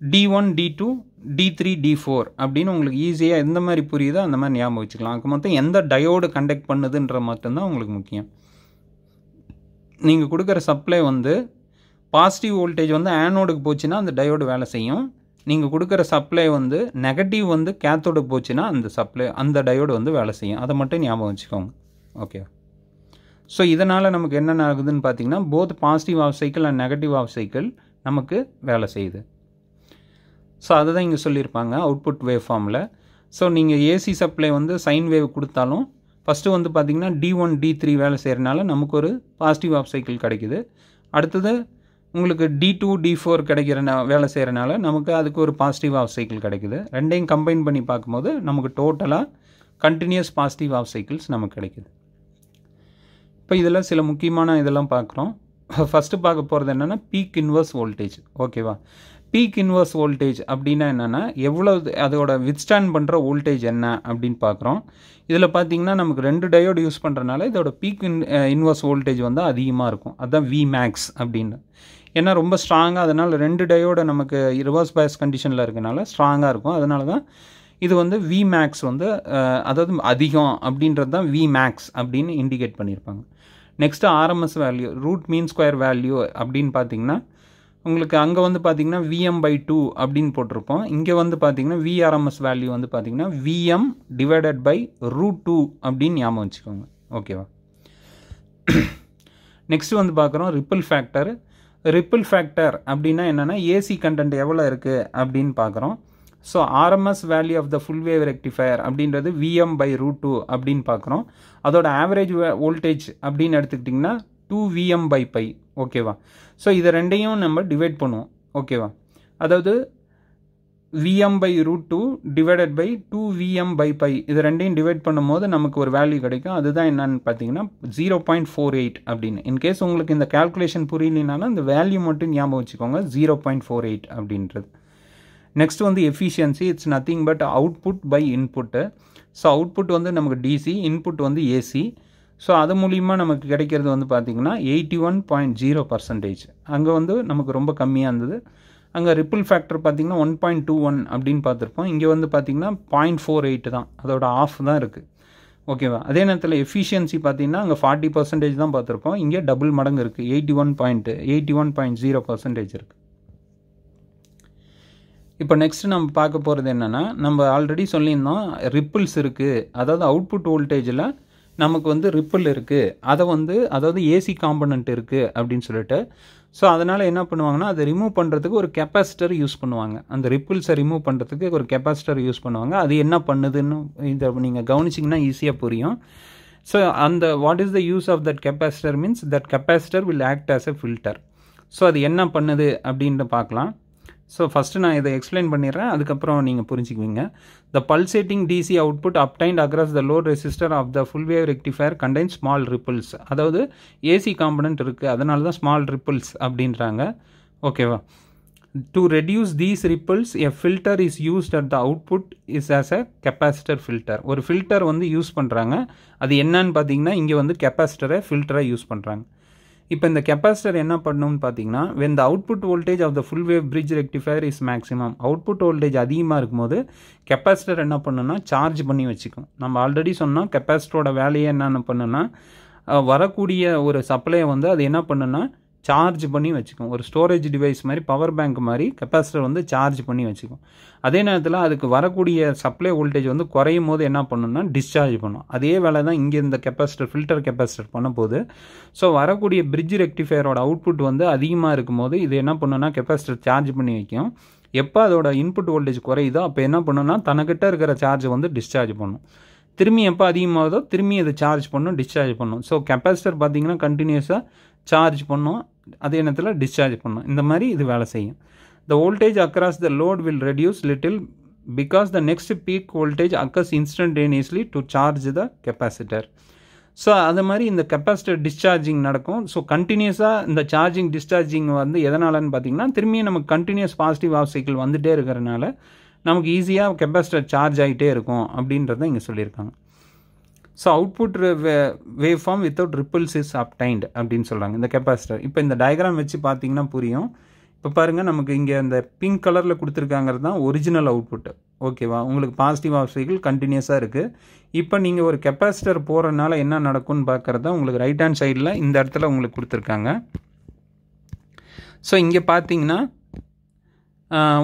D1 D2 D3 D4 அப்படின்னு உங்களுக்கு ஈஸியாக எந்த மாதிரி புரியுதோ அந்த மாதிரி ஞாபகம் வச்சுக்கலாம். அதுக்கு மொத்தம் எந்த டயோடு கண்டக்ட் பண்ணுதுன்ற மட்டும்தான் உங்களுக்கு முக்கியம். நீங்கள் கொடுக்குற சப்ளை வந்து பாசிட்டிவ் வோல்டேஜ் வந்து ஆனோடுக்கு போச்சுன்னா அந்த டயோடு வேலை செய்யும். நீங்கள் கொடுக்குற சப்ளை வந்து நெகட்டிவ் வந்து கேத்தோடு போச்சுன்னா அந்த டயோடு வந்து வேலை செய்யும். அதை மட்டும் ஞாபகம் வச்சுக்கோங்க. ஓகே. ஸோ இதனால் நமக்கு என்னென்ன ஆகுதுன்னு பார்த்தீங்கன்னா both positive half cycle and negative half cycle நமக்கு வேலை செய்யுது. ஸோ அதை தான் இங்கே சொல்லியிருப்பாங்க அவுட்புட் வேவ் ஃபார்மில். ஸோ நீங்கள் ஏசி சப்ளை வந்து சைன் வேவ் கொடுத்தாலும் ஃபஸ்ட்டு வந்து பார்த்திங்கன்னா D1 D3 வேலை செய்கிறனால நமக்கு ஒரு பாசிட்டிவ் ஆஃப் சைக்கிள் கிடைக்குது. அடுத்தது உங்களுக்கு D2 D4 வேலை செய்கிறனால நமக்கு அதுக்கு ஒரு பாசிட்டிவ் ஆஃப் சைக்கிள் கிடைக்குது. ரெண்டையும் கம்பைன் பண்ணி பார்க்கும்போது நமக்கு டோட்டலாக கண்டினியூஸ் பாசிட்டிவ் ஆஃப் சைக்கிள்ஸ் நமக்கு கிடைக்குது. இப்போ இதில் சில முக்கியமான இதெல்லாம் பார்க்குறோம். ஃபஸ்ட்டு பார்க்க போகிறது என்னென்னா பீக் இன்வர்ஸ் வோல்டேஜ். ஓகேவா? பீக் இன்வர்ஸ் வோல்டேஜ் அப்படின்னா என்னென்னா எவ்வளோ அதோட வித்ஸ்டாண்ட் பண்ணுற வோல்டேஜ் என்ன அப்படின்னு பார்க்குறோம். இதில் பார்த்தீங்கன்னா நமக்கு 2 டயோடு யூஸ் பண்ணுறனால இதோட பீக் இன்வர்ஸ் வோல்டேஜ் வந்து அதிகமாக இருக்கும். அதுதான் Vmax அப்படின்னு. ஏன்னா ரொம்ப ஸ்ட்ராங்காக, அதனால் 2 டயோடு நமக்கு ரிவர்ஸ் பயஸ் கண்டிஷனில் இருக்கனால ஸ்ட்ராங்காக இருக்கும். அதனால தான் இது வந்து Vmax வந்து அதாவது அதிகம் அப்படின்றது தான் Vmax அப்படின்னு இண்டிகேட் பண்ணியிருப்பாங்க. Next RMS value, root mean square value அப்படின்னு பார்த்தீங்கன்னா உங்களுக்கு அங்கே வந்து பார்த்தீங்கன்னா Vm/2 அப்படின்னு போட்டிருப்போம். இங்கே வந்து பார்த்தீங்கன்னா VRMS வேல்யூ வந்து பார்த்தீங்கன்னா Vm டிவைடட் பை √2 அப்படின்னு ஞாபகம் வச்சுக்கோங்க. ஓகேவா? நெக்ஸ்ட் வந்து பார்க்குறோம் ரிப்பிள் ஃபேக்டர். ரிப்பிள் ஃபேக்டர் அப்படின்னா என்னென்னா ஏசி கண்டென்ட் எவ்வளோ இருக்குது அப்படின்னு பார்க்குறோம். So RMS value of the full wave rectifier அப்படின்றது Vm/√2 அப்படின்னு பார்க்குறோம். அதோட ஆவரேஜ் வோல்டேஜ் அப்படின்னு எடுத்துக்கிட்டிங்கன்னா 2Vm/π. ஓகேவா? ஸோ இதை ரெண்டையும் நம்ம டிவைட் பண்ணுவோம். ஓகேவா? அதாவது Vm/√2 டிவைடட் பை 2Vm/π இது ரெண்டையும் டிவைட் பண்ணும்போது நமக்கு ஒரு வேல்யூ கிடைக்கும். அதுதான் என்னன்னு பார்த்தீங்கன்னா 0.48 அப்படின்னு. இன்கேஸ் உங்களுக்கு இந்த கால்குலேஷன் புரியலனாலும் இந்த வேல்யூ மட்டும் ஞாபகம் வச்சுக்கோங்க, 0.48 அப்படின்றது. நெக்ஸ்ட் வந்து efficiency. It's nothing but output by input. So output வந்து நமக்கு டிசி, இன்புட் வந்து ஏசி. ஸோ அது மூலிமா நமக்கு கிடைக்கிறது வந்து பார்த்திங்கன்னா 81.0%. அங்கே வந்து நமக்கு ரொம்ப கம்மியாக இருந்தது. அங்கே ரிப்பிள் ஃபேக்டர் பார்த்திங்கன்னா 1.21 அப்படின்னு பார்த்துருப்போம். இங்கே வந்து பார்த்திங்கன்னா 0.48 தான், அதோட ஆஃப் தான் இருக்குது. ஓகேவா? அதே நேரத்தில் எஃபிஷியன்சி பார்த்திங்கன்னா அங்கே 40% தான் பார்த்துருப்போம். இங்கே டபுள் மடங்கு இருக்குது, 81.0% இருக்குது. இப்போ நெக்ஸ்ட் நம்ம பார்க்க போகிறது என்னென்னா, நம்ம ஆல்ரெடி சொல்லியிருந்தோம் ரிப்பிள்ஸ் இருக்குது, அதாவது அவுட்புட் வோல்டேஜில் நமக்கு வந்து ரிப்பிள் இருக்குது, அதாவது ஏசி காம்பனண்ட் இருக்குது அப்படின்னு சொல்லிட்டு. ஸோ அதனால் என்ன பண்ணுவாங்கன்னா, அதை ரிமூவ் பண்ணுறதுக்கு ஒரு கெப்பாசிட்டர் யூஸ் பண்ணுவாங்க. அந்த ரிப்பிள்ஸை ரிமூவ் பண்ணுறதுக்கு ஒரு கெப்பாசிட்டர் யூஸ் பண்ணுவாங்க. அது என்ன பண்ணுதுன்னு இதை நீங்கள் கவனிச்சிங்கன்னா ஈஸியாக புரியும். ஸோ அந்த what is the use of that capacitor means that capacitor will act as a filter. So அது என்ன பண்ணுது அப்படின்ட்டு பார்க்கலாம். ஸோ ஃபஸ்ட்டு நான் இதை எக்ஸ்பிளைன் பண்ணிடுறேன், அதுக்கப்புறம் நீங்கள் புரிஞ்சுக்குவீங்க. The pulsating DC output obtained across the load resistor of the full wave rectifier contain small ripples. அதாவது ஏசி காம்பனண்ட் இருக்குது, அதனால தான் ஸ்மால் ரிப்பிள்ஸ் அப்படின்றாங்க. ஓகேவா? To reduce these ripples a filter is used at the output is as a capacitor filter. ஒரு filter வந்து use பண்ணுறாங்க. அது என்னன்னு பார்த்தீங்கன்னா இங்கே வந்து கெப்பாசிட்டரை ஃபில்டராக யூஸ் பண்ணுறாங்க. இப்போ இந்த கெப்பாசிட்டர் என்ன பண்ணணும்னு பார்த்தீங்கன்னா, when the output voltage of the full wave bridge rectifier is maximum, output voltage அதிகமாக இருக்கும்போது கெப்பாசிட்டர் என்ன பண்ணுன்னா சார்ஜ் பண்ணி வச்சுக்கும். நம்ம ஆல்ரெடி சொன்னோம் கெப்பாசிட்டரோட வேலையை என்னென்ன பண்ணுன்னா, வரக்கூடிய ஒரு சப்ளையை வந்து அது என்ன பண்ணுன்னா சார்ஜ் பண்ணி வச்சுக்கும். ஒரு ஸ்டோரேஜ் டிவைஸ் மாதிரி, பவர் பேங்க் மாதிரி கெப்பாசிட்டர் வந்து சார்ஜ் பண்ணி வச்சுக்கும். அதே நேரத்தில் அதுக்கு வரக்கூடிய சப்ளை வோல்டேஜ் வந்து குறையும் போது என்ன பண்ணுன்னா டிஸ்சார்ஜ் பண்ணும். அதே வேலை தான் இங்கே இந்த கெப்பாசிட்டர் ஃபில்டர் கெப்பாசிட்டர் பண்ண போது. ஸோ வரக்கூடிய பிரிட்ஜ் ரெக்டிஃபயரோட அவுட்புட் வந்து அதிகமாக இருக்கும்போது இது என்ன பண்ணுன்னா கெப்பாசிட்டர் சார்ஜ் பண்ணி வைக்கும். எப்போ அதோட இன்புட் வோல்டேஜ் குறையுதோ அப்போ என்ன பண்ணுன்னா தனக்கிட்ட இருக்கிற சார்ஜை வந்து டிஸ்சார்ஜ் பண்ணும். திரும்பி எப்போ அதிகமாகுதோ திரும்பி அதை சார்ஜ் பண்ணும், டிஸ்சார்ஜ் பண்ணும். ஸோ கெப்பாசிட்டர் பார்த்திங்கன்னா கண்டினியூஸாக சார்ஜ் பண்ணும், அதே நேரத்தில் டிஸ்சார்ஜ் பண்ணும். இந்த மாதிரி இது வேலை செய்யும். The voltage across the load will reduce little because the next peak voltage occurs instantaneously to charge the capacitor. So அது மாதிரி இந்த கெப்பாசிட்டர் டிஸ்சார்ஜிங் நடக்கும். ஸோ கண்டினியூஸாக இந்த சார்ஜிங் டிஸ்சார்ஜிங் வந்து எதனாலன்னு பார்த்தீங்கன்னா திரும்பியும் நமக்கு கண்டினியூஸ் பாசிட்டிவ் ஆஃப் சைக்கிள் வந்துகிட்டே இருக்கிறனால நமக்கு ஈஸியாக கெப்பாசிட்டர் சார்ஜ் ஆகிட்டே இருக்கும் அப்படின்றத இங்கே சொல்லியிருக்காங்க. So output wave form without ripples is obtained அப்படின்னு சொல்கிறாங்க இந்த கெப்பாசிட்டர். இப்போ இந்த டயக்ராம் வச்சு பார்த்தீங்கன்னா புரியும். இப்போ பாருங்கள், நமக்கு இங்கே இந்த பிங்க் கலரில் கொடுத்துருக்காங்கிறது தான் ஒரிஜினல் அவுட்புட்டு. ஓகேவா? உங்களுக்கு பாசிட்டிவ் ஆஃப் சைக்கிள் கண்டினியூஸாக இருக்குது. இப்போ நீங்கள் ஒரு கெப்பாசிட்டர் போகிறதுனால என்ன நடக்கும்னு பார்க்குறது தான் உங்களுக்கு ரைட் ஹேண்ட் சைடில் இந்த இடத்துல உங்களுக்கு கொடுத்துருக்காங்க. ஸோ இங்கே பார்த்தீங்கன்னா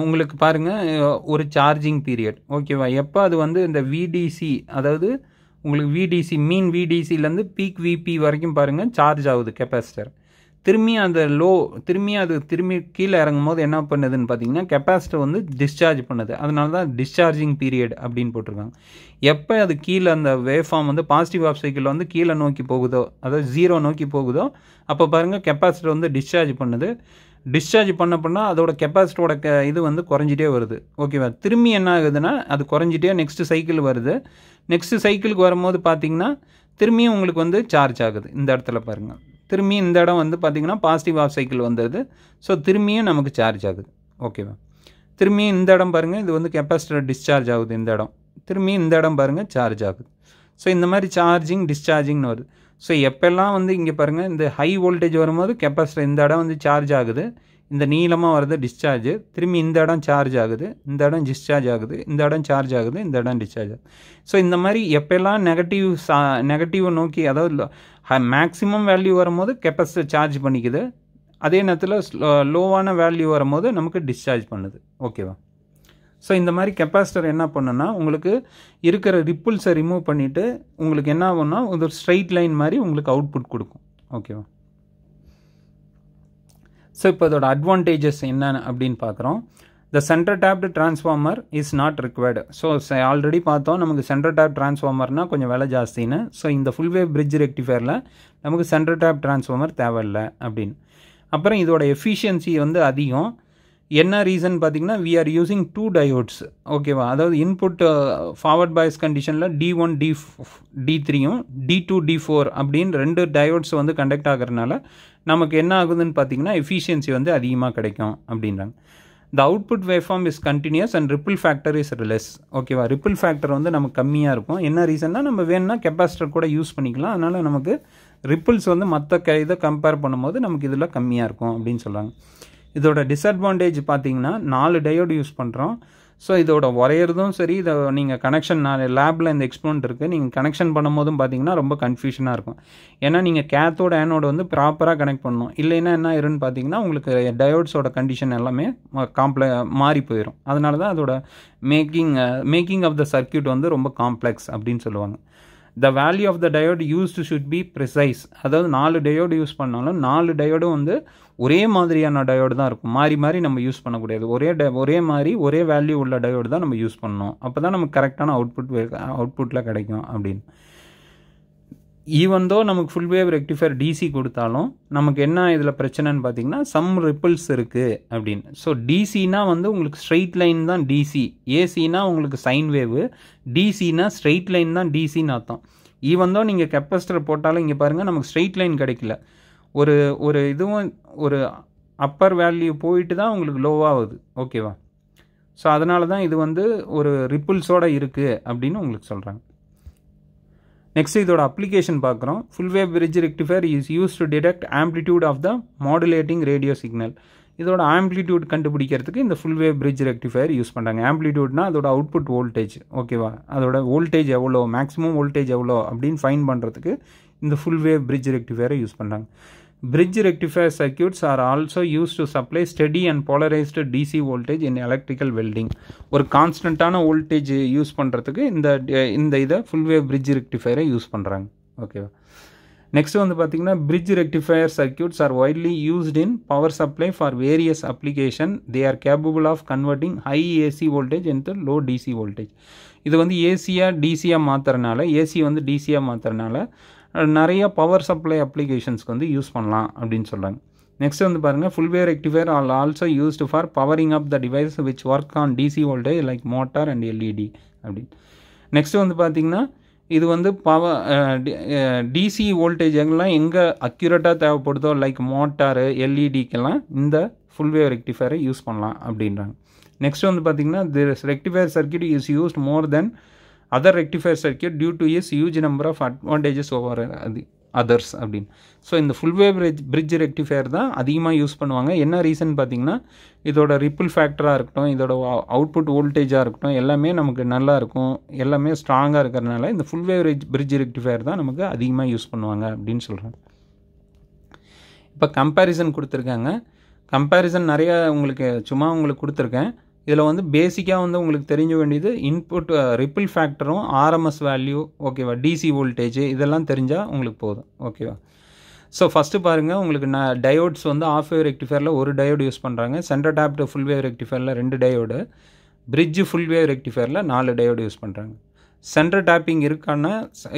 உங்களுக்கு பாருங்கள் ஒரு சார்ஜிங் பீரியட். ஓகேவா? எப்போ அது வந்து இந்த விடிசி, அதாவது உங்களுக்கு விடிசி மீன் விடிசிலேருந்து பீக் விபி வரைக்கும் பாருங்கள் சார்ஜ் ஆகுது கெப்பாசிட்டர். திரும்பி அந்த திரும்பி கீழே இறங்கும் போது என்ன பண்ணுதுன்னு பார்த்தீங்கன்னா கெப்பாசிட்டர் வந்து டிஸ்சார்ஜ் பண்ணுது. அதனால தான் டிஸ்சார்ஜிங் பீரியட் அப்படின்னு போட்டிருக்காங்க. எப்போ அது கீழே அந்த வேவ் ஃபார்ம் வந்து பாசிட்டிவ் ஆஃப் சைக்கிள் வந்து கீழே நோக்கி போகுதோ, அதாவது 0 நோக்கி போகுதோ, அப்போ பாருங்கள் கெப்பாசிட்டர் வந்து டிஸ்சார்ஜ் பண்ணுது. டிஸ்சார்ஜ் பண்ண அதோட கெப்பாசிட்டரோட இது வந்து குறைஞ்சிட்டே வருது. ஓகேவா? திரும்பி என்ன ஆகுதுன்னா அது குறைஞ்சிட்டே நெக்ஸ்ட் சைக்கிள் வருது. நெக்ஸ்ட் சைக்கிளுக்கு வரும்போது பார்த்தீங்கன்னா திரும்பியும் உங்களுக்கு வந்து சார்ஜ் ஆகுது. இந்த இடத்துல பாருங்கள், திரும்பியும் இந்த இடம் வந்து பார்த்திங்கன்னா பாசிட்டிவ் ஆஃப் சைக்கிள் வந்துடுது. ஸோ திரும்பியும் நமக்கு சார்ஜ் ஆகுது. ஓகேவா? திரும்பியும் இந்த இடம் பாருங்கள், இது வந்து கெப்பாசிட்டர் டிஸ்சார்ஜ் ஆகுது. இந்த இடம் திரும்பியும் இந்த இடம் பாருங்கள் சார்ஜ் ஆகுது. ஸோ இந்த மாதிரி சார்ஜிங் டிஸ்சார்ஜிங்னு வருது. ஸோ எப்போல்லாம் வந்து இங்கே பாருங்கள் இந்த ஹை வோல்டேஜ் வரும்போது கெப்பாசிட்டர் இந்த இடம் வந்து சார்ஜ் ஆகுது, இந்த நீளமாக வருது டிஸ்சார்ஜ், திரும்பி இந்த இடம் சார்ஜ் ஆகுது, இந்த இடம் டிஸ்சார்ஜ் ஆகுது, இந்த இடம் சார்ஜ் ஆகுது, இந்த இடம் டிஸ்சார்ஜ் ஆகுது. ஸோ இந்த மாதிரி எப்போல்லாம் நெகட்டிவ் நோக்கி, அதாவது மேக்ஸிமம் வேல்யூ வரும்போது கெப்பாசிட்டர் சார்ஜ் பண்ணிக்குது, அதே நேரத்தில் லோவான வேல்யூ வரும்போது நமக்கு டிஸ்சார்ஜ் பண்ணுது. ஓகேவா? ஸோ இந்த மாதிரி கெப்பாசிட்டர் என்ன பண்ணுன்னா உங்களுக்கு இருக்கிற ரிப்பிள்ஸை ரிமூவ் பண்ணிவிட்டு உங்களுக்கு என்ன ஆகும்னா ஒரு ஸ்ட்ரைட் லைன் மாதிரி உங்களுக்கு அவுட்புட் கொடுக்கும். ஓகேவா? ஸோ இப்போ இதோட அட்வான்டேஜஸ் என்னென்னு அப்படின்னு பார்க்குறோம். The center tapped transformer is not required. So already பார்த்தோம் நமக்கு சென்டர் டேப் டிரான்ஸ்ஃபார்மர்னால் கொஞ்சம் விலை ஜாஸ்தின்னு. ஸோ இந்த ஃபுல் வேவ் பிரிட்ஜ் ரெக்டிஃபயரில் நமக்கு சென்டர் டேப் டிரான்ஸ்ஃபார்மர் தேவையில்லை அப்படின்னு. அப்புறம் இதோட எஃபிஷியன்சி வந்து அதிகம். என்ன ரீசன் பார்த்தீங்கன்னா we are using 2 diodes. ஓகேவா? அதாவது இன்புட் ஃபார்வர்ட் பாய்ஸ் கண்டிஷனில் D1 D3யும் D2 D4 அப்படின்னு 2 டயோட்ஸ் வந்து கண்டக்ட் ஆகிறதுனால நமக்கு என்ன ஆகுதுன்னு பார்த்தீங்கன்னா எஃபிஷியன்சி வந்து அதிகமாக கிடைக்கும் அப்படின்றாங்க. The output waveform is continuous and ripple factor is less. ஓகேவா? ரிப்பிள் ஃபேக்டர் வந்து நமக்கு கம்மியாக இருக்கும். என்ன ரீசன்னா நம்ம வேணும்னா கெப்பாசிட்டர் கூட யூஸ் பண்ணிக்கலாம். அதனால் நமக்கு ரிப்பிள்ஸ் வந்து மற்ற இதை கம்பேர் பண்ணும்போது நமக்கு இதில் கம்மியாக இருக்கும் அப்படின்னு சொல்கிறாங்க. இதோட டிஸ்அட்வான்டேஜ் பார்த்தீங்கன்னா 4 டயோடு யூஸ் பண்ணுறோம். ஸோ இதோட உரையிறதும் சரி, இதை நீங்கள் கனெக்ஷன் லேபில் இந்த எக்ஸ்போனண்ட் இருக்குது, நீங்கள் கனெக்ஷன் பண்ணும்போதும் பார்த்தீங்கன்னா ரொம்ப கன்ஃபியூஷனாக இருக்கும். ஏன்னா நீங்கள் கேத்தோட ஆனோட வந்து ப்ராப்பராக கனெக்ட் பண்ணணும். இல்லைன்னா என்ன ஆயிருன்னு பார்த்தீங்கன்னா உங்களுக்கு டயோட்ஸோட கண்டிஷன் எல்லாமே மாறி போயிடும். அதனால தான் அதோட மேக்கிங் ஆஃப் த சர்க்யூட் வந்து ரொம்ப காம்ப்ளெக்ஸ் அப்படின்னு சொல்லுவாங்க. The value of the diode used should be precise. அதாவது 4 டயோடு யூஸ் பண்ணாலும் 4 டயோடும் வந்து ஒரே மாதிரியான டயோடு தான் இருக்கும். மாறி மாறி நம்ம யூஸ் பண்ணக்கூடாது. ஒரே மாதிரி ஒரே வேல்யூ உள்ள டயோடு தான் நம்ம யூஸ் பண்ணணும். அப்போ தான் நமக்கு கரெக்டான அவுட்புட்டில் கிடைக்கும் அப்படின்னு. ஈவன் தோ நமக்கு ஃபுல் வேவ் ரெக்டிஃபயர் டிசி கொடுத்தாலும் நமக்கு என்ன இதில் பிரச்சனைன்னு பார்த்தீங்கன்னா சம் ரிப்பிள்ஸ் இருக்குது அப்படின்னு. ஸோ டிசினா வந்து உங்களுக்கு ஸ்ட்ரெயிட் லைன் தான் டிசி, ஏசினா உங்களுக்கு சைன் வேவு, டிசினா ஸ்ட்ரெயிட் லைன் தான் டிசின்னு அர்த்தம். ஈவன் தோ நீங்கள் கெப்பாசிட்டர் போட்டாலும் இங்கே பாருங்கள் நமக்கு ஸ்ட்ரெயிட் லைன் கிடைக்கல. ஒரு இதுவும் ஒரு அப்பர் வேல்யூ போயிட்டு தான் உங்களுக்கு லோவாகுது. ஓகேவா? ஸோ அதனால தான் இது வந்து ஒரு ரிப்பிள்ஸோடு இருக்குது அப்படின்னு உங்களுக்கு சொல்கிறாங்க. நெக்ஸ்ட் இதோட அப்ளிகேஷன் பார்க்குறோம். Full wave bridge rectifier is use to detect amplitude of the modulating radio signal. இதோட ஆம்ப்ளிடியூட் கண்டுபிடிக்கிறதுக்கு இந்த full wave bridge rectifier use பண்ணுறாங்க. ஆம்ப்ளிடியூட்னா அதோட அவுட்புட் வோல்டேஜ். ஓகேவா? அதோட வோல்டேஜ் எவ்வளோ, மேக்ஸிமம் வோல்டேஜ் எவ்வளோ அப்படின்னு ஃபைன் பண்ணுறதுக்கு இந்த ஃபுல் வேவ் பிரிட்ஜ் ரெக்டிஃபயரை யூஸ் பண்ணுறாங்க. Bridge rectifier circuits are also used to supply steady and polarized DC voltage in electrical welding. ஒரு கான்ஸ்டன்டான வோல்டேஜ் யூஸ் பண்ணுறதுக்கு இந்த இதை ஃபுல் வேவ் பிரிட்ஜ் ரெக்டிஃபயரை யூஸ் பண்ணுறாங்க. ஓகேவா? நெக்ஸ்ட் வந்து பார்த்தீங்கன்னா bridge rectifier circuits are widely used in power supply for various application. They are capable of converting high AC voltage into low DC voltage. இது வந்து ஏசியாக டிசியாக மாற்றுறதுனால, ஏசி வந்து டிசியாக மாற்றுறதுனால நிறைய பவர் சப்ளை அப்ளிகேஷன்ஸ்க்கு வந்து யூஸ் பண்ணலாம் அப்படின்னு சொல்கிறாங்க. நெக்ஸ்ட் வந்து பாருங்கள், full wave rectifier are also used for powering up the device which work on DC voltage like motor and LED அப்படின்னு. நெக்ஸ்ட் வந்து பார்த்திங்கன்னா இது வந்து டிசி வோல்டேஜ் எல்லாம் எங்கே அக்யூரேட்டாக தேவைப்படுதோ லைக் மோட்டாரு எல்இடிக்கெல்லாம் இந்த ஃபுல் வேவ் ரெக்டிஃபயரை யூஸ் பண்ணலாம் அப்படின்றாங்க. நெக்ஸ்ட் வந்து பார்த்திங்கன்னா this rectifier circuit is used more then other rectifier circuit due to its huge number of advantages over others அப்படின்னு. ஸோ இந்த ஃபுல் வேவ் பிரிட்ஜ் ரெக்டிஃபயர் தான் அதிகமாக யூஸ் பண்ணுவாங்க. என்ன ரீசன் பார்த்தீங்கன்னா இதோட ரிப்பிள் ஃபேக்டராக இருக்கட்டும், இதோட அவுட்புட் வோல்டேஜாக இருக்கட்டும், எல்லாமே நமக்கு நல்லா இருக்கும், எல்லாமே ஸ்ட்ராங்காக இருக்கிறதுனால இந்த ஃபுல் வேவ் பிரிட்ஜ் ரெக்டிஃபயர் தான் நமக்கு அதிகமாக யூஸ் பண்ணுவாங்க அப்படின்னு சொல்கிறாங்க. இப்போ கம்பேரிசன் கொடுத்துருக்காங்க. கம்பேரிசன் நிறையா உங்களுக்கு கொடுத்துருக்கேன். இதில் வந்து பேசிக்காக வந்து உங்களுக்கு தெரிஞ்ச வேண்டியது இன்புட் ரிப்பிள் ஃபேக்டரும் ஆர்எம்எஸ் வேல்யூ. ஓகேவா? டிசி வோல்டேஜ் இதெல்லாம் தெரிஞ்சால் உங்களுக்கு போதும். ஓகேவா? ஸோ ஃபஸ்ட்டு பாருங்கள், உங்களுக்கு டயோட்ஸ் வந்து ஆஃப் வேவ் ரெக்டிஃபயரில் ஒரு டயோடு யூஸ் பண்ணுறாங்க. சென்டர் டேப்டு ஃபுல் வேவ் ரெக்டிஃபயரில் 2 டயோடு, பிரிட்ஜ் ஃபுல் வேவ் ரெக்டிஃபயரில் 4 டயோடு யூஸ் பண்ணுறாங்க. சென்டர் டேப்பிங் இருக்கான்னா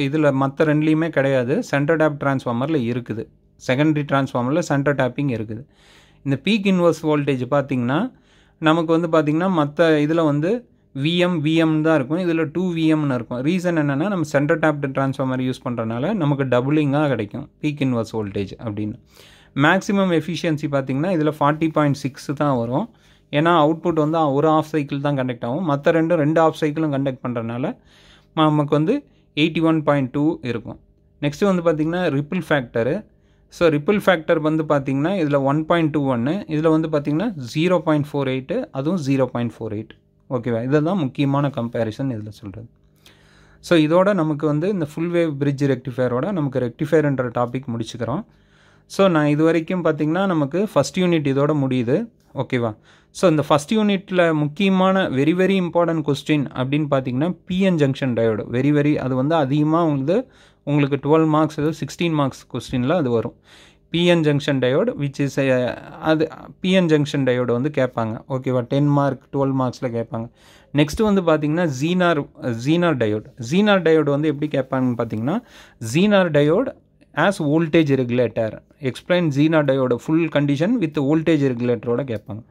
இதில் மற்ற ரெண்டுலேயுமே கிடையாது. சென்டர் டேப் டிரான்ஸ்ஃபார்மரில் இருக்குது, செகண்டரி டிரான்ஸ்ஃபார்மரில் சென்டர் டேப்பிங் இருக்குது. இந்த பீக் இன்வர்ஸ் வோல்டேஜ் பார்த்திங்கன்னா நமக்கு வந்து பார்த்திங்கன்னா மற்ற இதில் வந்து விஎம் தான் இருக்கும், இதில் 2 VMன்னு இருக்கும். ரீசன் என்னென்னா நம்ம சென்டர் டேப்டு டிரான்ஸ்ஃபார்மர் யூஸ் பண்ணுறதுனால நமக்கு டபுளிங்காக கிடைக்கும் பீக் இன்வர்ஸ் வோல்டேஜ் அப்படின்னு. மேக்ஸிமம் எஃபிஷியன்சி பார்த்திங்கன்னா இதில் 40.6 தான் வரும். ஏன்னா அவுட்புட் வந்து ஒரு ஆஃப் சைக்கிள் தான் கண்டக்ட் ஆகும், மற்ற ரெண்டு ஆஃப் சைக்கிளும் கண்டக்ட் பண்ணுறதுனால நமக்கு வந்து 81.2 இருக்கும். நெக்ஸ்ட்டு வந்து பார்த்திங்கன்னா ripple factor. So ripple factor வந்து பார்த்திங்கன்னா இதில் 1.21, இதில் வந்து பார்த்திங்கன்னா 0.48, அதுவும் 0.48. ஓகேவா? இதை தான் முக்கியமான கம்பேரிசன் இதில் சொல்கிறது. ஸோ இதோட நமக்கு வந்து இந்த ஃபுல் வேவ் பிரிட்ஜ் ரெக்டிஃபயரோட நமக்கு ரெக்டிஃபயர்ன்ற டாபிக் முடிச்சுக்கிறோம். ஸோ நான் இது வரைக்கும் பார்த்திங்கன்னா நமக்கு ஃபஸ்ட் யூனிட் இதோட முடியுது. ஓகேவா? ஸோ இந்த ஃபஸ்ட் யூனிட்டில் முக்கியமான வெரி வெரி இம்பார்ட்டன்ட் கொஸ்டின் அப்படின்னு பார்த்தீங்கன்னா பிஎன் ஜங்ஷன் டயோடு வெரி அது வந்து அதிகமாக உங்களுக்கு 12 மார்க்ஸ் 16 மார்க்ஸ் கொஸ்டினில் அது வரும். PN junction diode which is அது பிஎன் ஜங்ஷன் டயோடு வந்து கேட்பாங்க. ஓகேவா? 10 மார்க் 12 மார்க்ஸில் கேட்பாங்க. நெக்ஸ்ட்டு வந்து பார்த்திங்கன்னா ஜீனார் டயோடு வந்து எப்படி கேட்பாங்கன்னு பார்த்தீங்கன்னா ஜீனார் diode as voltage regulator. Explain Zener diode full condition with voltage regulator ஓட கேட்பாங்க.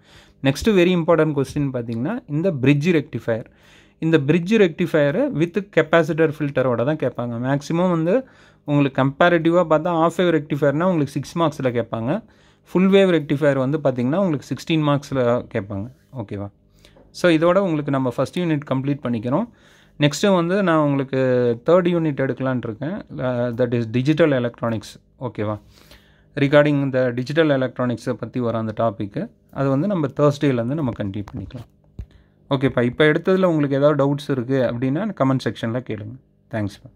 நெக்ஸ்ட்டு வெரி இம்பார்ட்டன்ட் கொஸ்டின் பார்த்தீங்கன்னா இந்த பிரிட்ஜ் ரெக்டிஃபயர். இந்த பிரிட்ஜ் ரெக்டிஃபயரை வித் கெப்பாசிட்டர் ஃபில்டரோட தான் கேட்பாங்க. மேக்ஸிமம் வந்து உங்களுக்கு கம்பேரிட்டிவாக பார்த்தா ஆஃப் வேவ் ரெக்டிஃபயர்னால் உங்களுக்கு 6 மார்க்ஸில் கேட்பாங்க. ஃபுல் வேவ் ரெக்டிஃபயர் வந்து பார்த்திங்கன்னா உங்களுக்கு 16 மார்க்ஸில் கேட்பாங்க. ஓகேவா? ஸோ இதோட உங்களுக்கு நம்ம ஃபஸ்ட் யூனிட் கம்ப்ளீட் பண்ணிக்கிறோம். நெக்ஸ்ட்டு வந்து நான் உங்களுக்கு தேர்ட் யூனிட் எடுக்கலான் இருக்கேன். That is digital electronics. ஓகேவா? ரிகார்டிங் இந்த டிஜிட்டல் எலக்ட்ரானிக்ஸை பற்றி வர அந்த டாப்பிக்கு அது வந்து நம்ம தேர்ஸ்டேலேருந்து நம்ம கண்டினியூ பண்ணிக்கலாம். ஓகேப்பா. இப்போ எடுத்ததில் உங்களுக்கு ஏதாவது டவுட்ஸ் இருக்குது அப்படின்னா கமெண்ட் செக்ஷனில் கேளுங்க. தேங்க்ஸ்ப்பா.